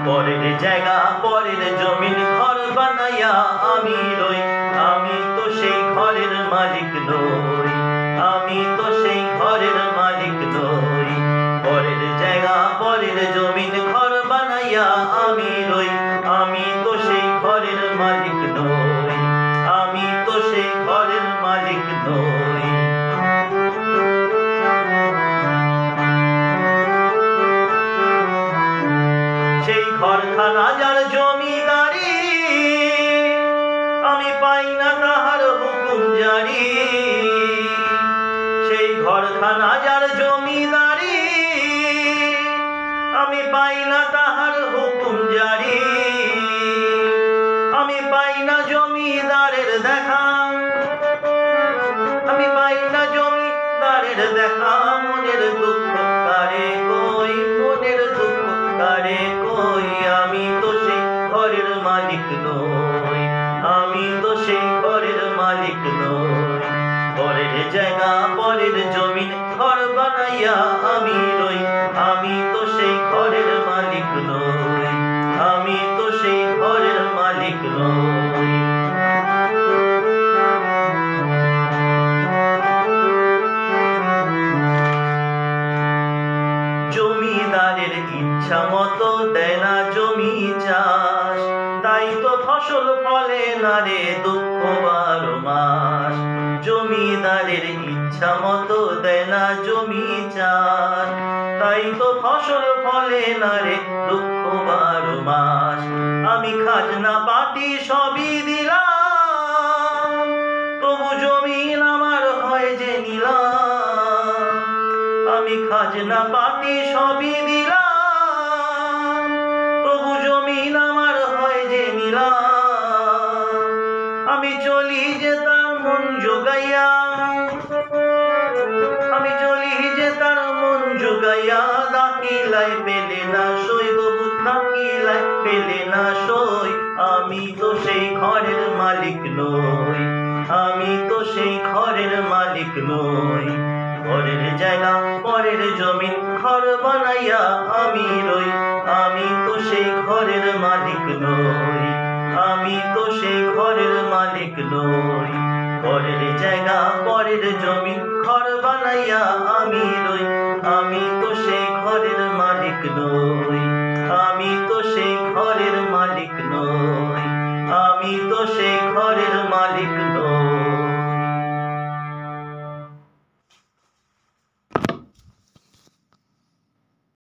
পরের জায়গা পরের জমিন ঘর বানাইয়া আমি রই, আমি তো সেই ঘরের মালিক নই, আমি তো সেই ঘরের মালিক নই। পরের জায়গা পরের জমিন ঘর বানাইয়া আমি রই, আমি তো সেই ঘরের মালিক নই, আমি তো সেই ঘরের মালিক নই। সেই ঘরখানা যার জমিদারি, আমি পাই না তাহার হুকুম জারি। সেই ঘরখানা যার জমিদারি, আমি পাই না তাহার হুকুম জারি। আমি পাই না জমিদারের দেখা, আমি পাই না জমিদারের দেখা। মনের দুঃখ কারে কই, মনের দুঃখ কারে কই। আমি তো সেই ঘরের মালিক নই, আমি তো সেই ঘরের মালিক নই। পরের জায়গা পরের জমিন ঘর বানাইয়া আমি রই, আমি তো সেই ঘরের মালিক নই, আমি তো সেই ঘরের মালিক নই। জমিদারের ইচ্ছা মতো দেয় না জমি চাষ, তাই তো ফসল ফলে না রে দুঃখ 12 মাস। জমিদারের ইচ্ছা মতো দেয় না জমি চাষ, তাই তো ফসল ফলে না রে দুঃখ 12 মাস। আমি খাজনা পাতি সবই দিলাম, তবু জমিন আমার হয় যে নিলাম। আমি খাজনা পাতি সবই দিলাম, তবু জমিন আমার হয় যে নিলাম। আমি চলি যে তার মন জোগাইয়া, আমি চলি যে তার মন জোগাইয়া। দাখিলাই পেলে না সই, তবু দাখিলাই পেলে না সই। আমি তো সেই ঘরের মালিক নই, আমি তো সেই ঘরের মালিক নই। পরের জায়গা পরের জমিন ঘর বানাইয়া আমি রই, আমি তো সেই ঘরের মালিক নই, আমি তো সেই ঘরের মালিক নই। পরের জায়গা পরের জমিন ঘর বানাইয়া আমি রই, আমি তো